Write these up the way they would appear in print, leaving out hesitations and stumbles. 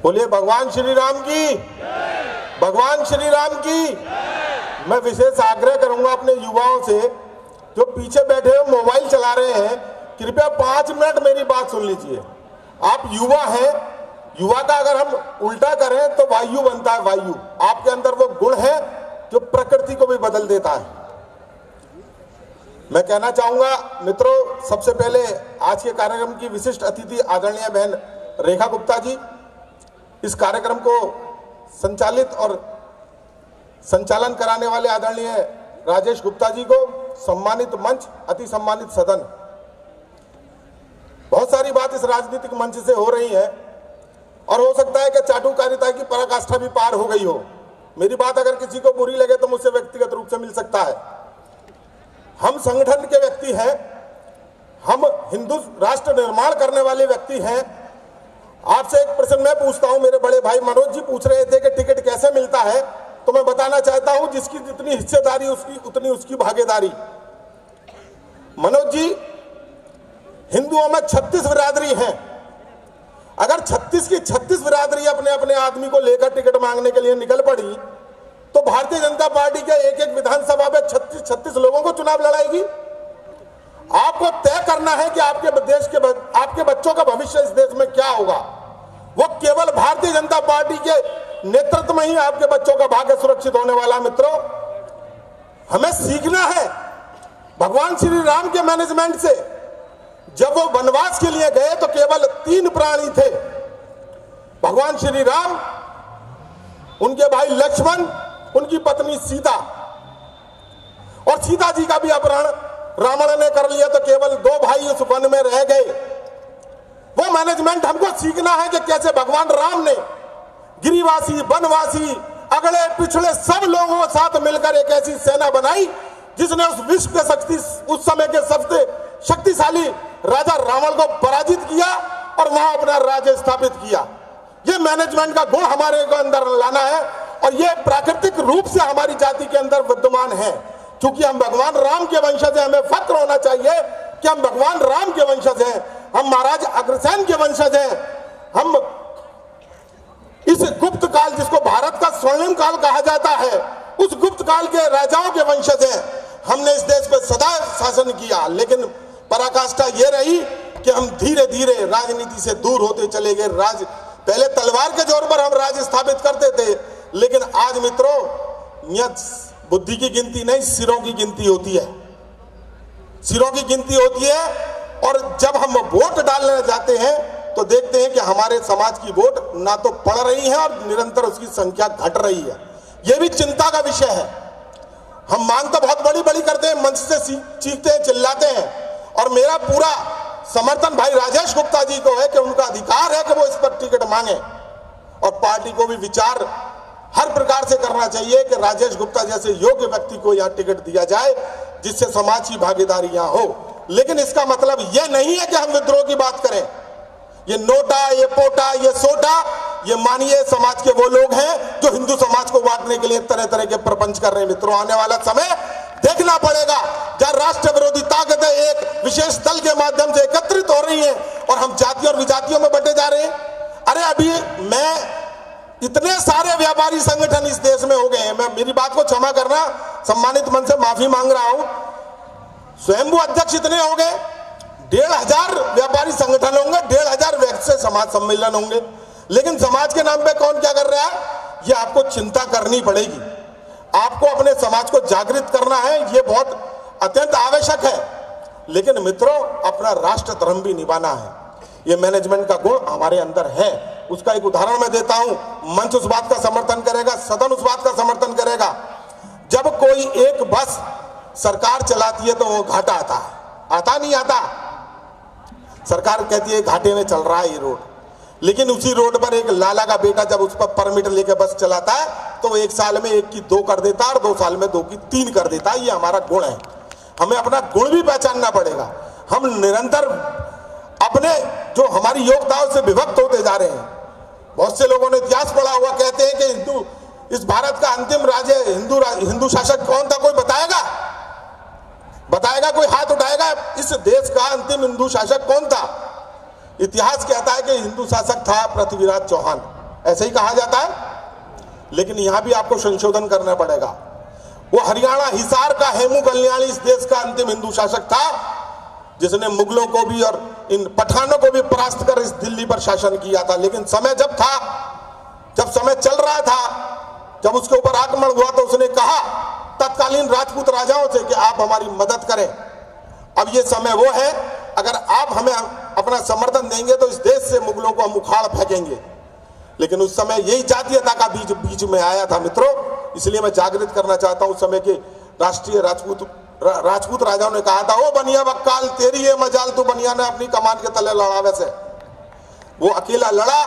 बोलिए भगवान श्री राम की, भगवान श्री राम की। मैं विशेष आग्रह करूंगा अपने युवाओं से जो पीछे बैठे हुए मोबाइल चला रहे हैं, कृपया 5 मिनट मेरी बात सुन लीजिए। आप युवा हैं, युवा का अगर हम उल्टा करें तो वायु बनता है, वायु। आपके अंदर वो गुण है जो प्रकृति को भी बदल देता है। मैं कहना चाहूंगा मित्रों, सबसे पहले आज के कार्यक्रम की विशिष्ट अतिथि आदरणीय बहन रेखा गुप्ता जी, इस कार्यक्रम को संचालित और संचालन कराने वाले आदरणीय राजेश गुप्ता जी को, सम्मानित मंच, अति सम्मानित सदन। बहुत सारी बात इस राजनीतिक मंच से हो रही है और हो सकता है कि चाटुकारिता की पराकाष्ठा भी पार हो गई हो। मेरी बात अगर किसी को बुरी लगे तो मुझसे व्यक्तिगत रूप से मिल सकता है। हम संगठन के व्यक्ति हैं, हम हिंदू राष्ट्र निर्माण करने वाले व्यक्ति हैं। आपसे एक प्रश्न मैं पूछता हूं, मेरे बड़े भाई मनोज जी पूछ रहे थे कि टिकट कैसे मिलता है, तो मैं बताना चाहता हूं जिसकी जितनी हिस्सेदारी उसकी उतनी उसकी भागीदारी। मनोज जी, हिंदुओं में 36 बिरादरी हैं। अगर 36 की 36 बिरादरी अपने अपने आदमी को लेकर टिकट मांगने के लिए निकल पड़ी तो भारतीय जनता पार्टी के एक एक विधानसभा में 36 लोगों को चुनाव लड़ाएगी। आपको तय करना है कि आपके देश के आपके बच्चों का भविष्य इस देश में क्या होगा। वो केवल भारतीय जनता पार्टी के नेतृत्व में ही आपके बच्चों का भाग्य सुरक्षित होने वाला। मित्रों, हमें सीखना है भगवान श्री राम के मैनेजमेंट से। जब वो वनवास के लिए गए तो केवल 3 प्राणी थे, भगवान श्री राम, उनके भाई लक्ष्मण, उनकी पत्नी सीता। और सीता जी का भी अपहरण रावण ने कर लिया तो केवल 2 भाई उस वन में रह गए। वो मैनेजमेंट हमको सीखना है कि कैसे भगवान राम ने गिरिवासी, वनवासी, अगले पिछड़े सब लोगों के साथ मिलकर एक ऐसी सेना बनाई जिसने उस विश्व के उस समय के सबसे शक्तिशाली राजा रावण को पराजित किया और वहां अपना राज्य स्थापित किया। ये मैनेजमेंट का गुण हमारे को अंदर लाना है और ये प्राकृतिक रूप से हमारी जाति के अंदर विद्यमान है। क्योंकि हम भगवान राम के वंशज हैं, हमें फक्र होना चाहिए कि हम भगवान राम के वंशज हैं, हम महाराज अग्रसेन के वंशज हैं, हम इस गुप्त काल, जिसको भारत का स्वर्णिम काल कहा जाता है, उस गुप्त काल के राजाओं के वंशज हैं। हमने इस देश पर सदा शासन किया, लेकिन पराकाष्ठा ये रही कि हम धीरे धीरे राजनीति से दूर होते चले गए। पहले तलवार के जोर पर हम राज स्थापित करते थे, लेकिन आज मित्रों, नियत बुद्धि की गिनती नहीं, सिरों की गिनती होती है, सिरों की गिनती होती है। और जब हम वोट डालने जाते हैं तो देखते हैं कि हमारे समाज की वोट ना तो बढ़ रही है और निरंतर उसकी संख्या घट रही है। यह भी चिंता का विषय है। हम मांग तो बहुत बड़ी बड़ी करते हैं, मंच से चीखते हैं, चिल्लाते हैं, और मेरा पूरा समर्थन भाई राजेश गुप्ता जी को है कि उनका अधिकार है कि वो इस पर टिकट मांगे। और पार्टी को भी विचार हर प्रकार से करना चाहिए कि राजेश गुप्ता जैसे योग्य व्यक्ति को यह टिकट दिया जाए जिससे समाज की भागीदारी यहां हो। लेकिन इसका मतलब यह नहीं है कि हम विद्रोह की बात करें। ये नोटा, ये पोटा, ये सोटा, ये मानिए समाज के वो लोग हैं जो हिंदू समाज को बांटने के लिए तरह तरह के प्रपंच कर रहे हैं। मित्रों, आने वाला समय देखना पड़ेगा जब राष्ट्र विरोधी ताकतें एक विशेष दल के माध्यम से एकत्रित हो रही हैं और हम जाति और विजातियों में बंटे जा रहे हैं। अरे अभी इतने सारे व्यापारी संगठन इस देश में हो गए हैं। मैं मेरी बात को क्षमा करना, सम्मानित मन से माफी मांग रहा हूं। स्वयंभू अध्यक्ष इतने हो गए, 1500 व्यापारी संगठन होंगे, 1500 व्यक्ति समाज सम्मेलन होंगे, लेकिन समाज के नाम पे कौन क्या कर रहा है, ये आपको चिंता करनी पड़ेगी। आपको अपने समाज को जागृत करना है, ये बहुत अत्यंत आवश्यक है। लेकिन मित्रों, अपना राष्ट्र धर्म भी निभाना है। ये मैनेजमेंट का गुण हमारे अंदर है। उसका एक उदाहरण मैं देता हूं। मंच उस बात का समर्थन करेगा, सदन उस बात का समर्थन करेगा। जब कोई एक बस सरकार चलाती है तो वो घाटा आता है, आता नहीं आता। सरकार कहती है घाटे में चल रहा है ये रोड, लेकिन उसी रोड पर एक लाला का बेटा जब उस पर परमिट लेके बस चलाता है तो वो 1 साल में 1 की 2 कर देता है और 2 साल में 2 की 3 कर देता है। ये हमारा गुण है। हमें अपना गुण भी पहचानना पड़ेगा। हम निरंतर अपने जो हमारी योग्यताओं से विभक्त होते जा रहे हैं। बहुत से लोगों ने इतिहास पढ़ा हुआ, कहते हैं कि इस भारत का अंतिम राजा हिंदू शासक कौन था? कोई बताएगा? कोई हाथ उठाएगा? इस देश का अंतिम हिंदू शासक कौन था? इतिहास कहता है कि हिंदू शासक था पृथ्वीराज चौहान। ऐसे ही कहा जाता है, लेकिन यहां भी आपको संशोधन करना पड़ेगा। वो हरियाणा हिसार का हेमू कल्याणी इस देश का अंतिम हिंदू शासक था, जिसने मुगलों को भी और इन पठानों को भी परास्त कर इस दिल्ली पर शासन किया था। लेकिन समय जब था, जब समय चल रहा था, जब उसके ऊपर आक्रमण हुआ तो उसने कहा तत्कालीन राजपूत राजाओं से कि आप हमारी मदद करें। अब ये समय वो है, अगर आप हमें अपना समर्थन देंगे तो इस देश से मुगलों को हम उखाड़ फेंकेंगे। लेकिन उस समय यही जातीयता का बीज बीच में आया था मित्रों, इसलिए मैं जागृत करना चाहता हूं। उस समय के राष्ट्रीय राजपूत राजाओं ने कहा था, ओ बनिया बक्काल तेरी ये मजाल, तू बनिया ने अपनी कमान के तले लड़ावे से। वो अकेला लड़ा,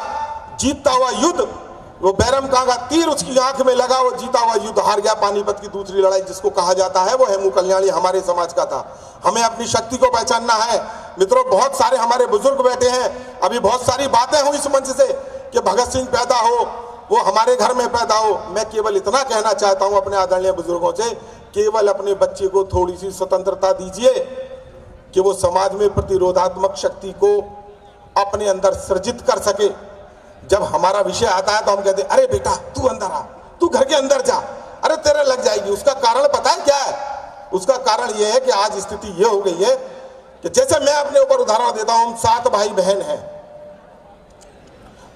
जीतता हुआ युद्ध, वो बैरम का तीर उसकी आंख में लगा, वो जीता हुआ युद्ध हार गया। पानीपत की दूसरी लड़ाई जिसको कहा जाता है, वो हेमू कल्याणी हमारे समाज का था। हमें अपनी शक्ति को पहचानना है मित्रों। बहुत सारे हमारे बुजुर्ग बैठे हैं, अभी बहुत सारी बातें हुई इस मंच से कि भगत सिंह पैदा हो, वो हमारे घर में पैदा हो। मैं केवल इतना कहना चाहता हूं अपने आदरणीय बुजुर्गों से, केवल अपने बच्चे को थोड़ी सी स्वतंत्रता दीजिए कि वो समाज में प्रतिरोधात्मक शक्ति को अपने अंदर सृजित कर सके। जब हमारा विषय आता है तो हम कहते हैं, अरे बेटा तू अंदर आ, तू घर के अंदर जा, अरे तेरे लग जाएगी। उसका कारण पता है क्या है? उसका कारण यह है कि आज स्थिति यह हो गई है कि जैसे मैं अपने ऊपर उदाहरण देता हूं, हम 7 भाई बहन हैं,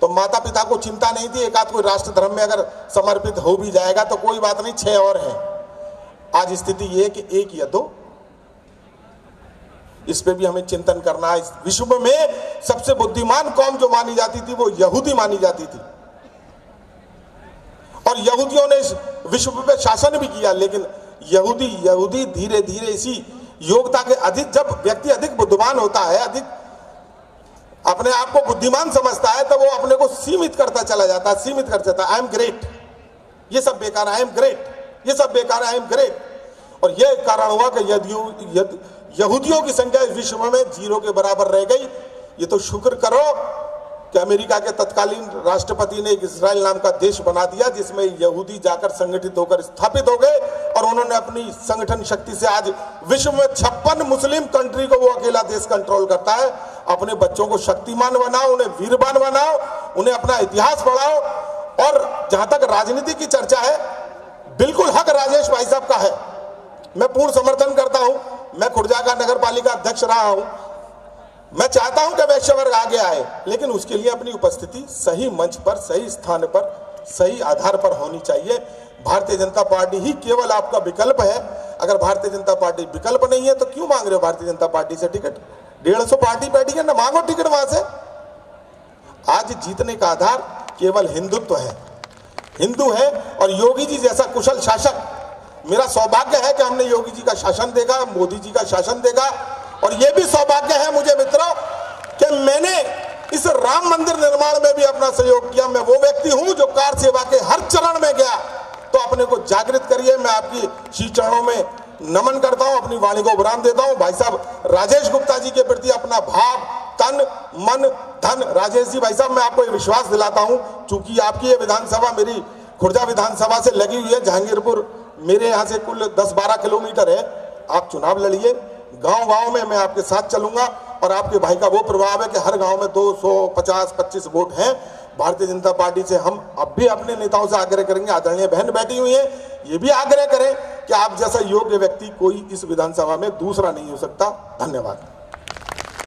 तो माता पिता को चिंता नहीं थी, एक आध कोई राष्ट्र धर्म में अगर समर्पित हो भी जाएगा तो कोई बात नहीं, 6 और हैं। आज स्थिति यह है कि 1 या 2। इस पे भी हमें चिंतन करना है। विश्व में सबसे बुद्धिमान कौम जो मानी जाती थी वो यहूदी मानी जाती थी, और यहूदियों ने विश्व पे शासन भी किया। लेकिन यहूदी धीरे धीरे इसी योग्यता के अधिक, जब व्यक्ति अधिक बुद्धिमान होता है, अधिक अपने आप को बुद्धिमान समझता है, तो वो अपने को सीमित करता चला जाता है, सीमित कर जाता है। आई एम ग्रेट, ये सब बेकार है, आई एम ग्रेट, ये सब बेकार है, आई एम ग्रेट। और यह कारण हुआ कि यहूदियों की संख्या विश्व में 0 के बराबर रह गई। ये तो शुक्र करो कि अमेरिका के तत्कालीन राष्ट्रपति ने एक इजराइल नाम का देश बना दिया, जिसमें यहूदी जाकर संगठित होकर स्थापित हो गए, और उन्होंने अपनी संगठन शक्ति से आज विश्व में 56 मुस्लिम कंट्री को वो अकेला देश कंट्रोल करता है। अपने बच्चों को शक्तिमान बनाओ, उन्हें वीरवान बनाओ, उन्हें अपना इतिहास पढ़ाओ। और जहां तक राजनीति की चर्चा है, बिल्कुल हक राजेश भाई साहब का है, मैं पूर्ण समर्थन करता हूं। मैं खुर्जा का नगर पालिका अध्यक्ष रहा हूं, मैं चाहता हूं कि वैश्य वर्ग आगे आए, लेकिन उसके लिए अपनी उपस्थिति सही मंच पर, सही स्थान पर, सही आधार पर होनी चाहिए। भारतीय जनता पार्टी ही केवल आपका विकल्प है। अगर भारतीय जनता पार्टी विकल्प नहीं है तो क्यों मांग रहे हो भारतीय जनता पार्टी से टिकट? 150 पार्टी बैठी है ना, मांगो टिकट वहां से। आज जीतने का आधार केवल हिंदुत्व है, हिंदू है। और योगी जी जैसा कुशल शासक, मेरा सौभाग्य है कि हमने योगी जी का शासन देखा, मोदी जी का शासन देखा। और यह भी सौभाग्य है मुझे मित्रों कि मैंने इस राम मंदिर निर्माण में भी अपना सहयोग किया। मैं वो व्यक्ति हूं जो कार सेवा के हर चरण में गया। तो अपने को जागृत करिए। मैं आपकी श्री चरणों में नमन करता हूं, अपनी वाणी को विराम देता हूं। भाई साहब राजेश गुप्ता जी के प्रति अपना भाव, तन, मन, धन, राजेश जी भाई साहब, मैं आपको विश्वास दिलाता हूं, चूंकि आपकी ये विधानसभा मेरी खुर्जा विधानसभा से लगी हुई है, जहांगीरपुर मेरे यहाँ से कुल 10-12 किलोमीटर है। आप चुनाव लड़िए, गांव-गांव में मैं आपके साथ चलूंगा। और आपके भाई का वो प्रभाव है कि हर गांव में 250-25 वोट हैं। भारतीय जनता पार्टी से हम अब भी अपने नेताओं से आग्रह करेंगे, आदरणीय बहन बैठी हुई है, ये भी आग्रह करें कि आप जैसा योग्य व्यक्ति कोई इस विधानसभा में दूसरा नहीं हो सकता। धन्यवाद।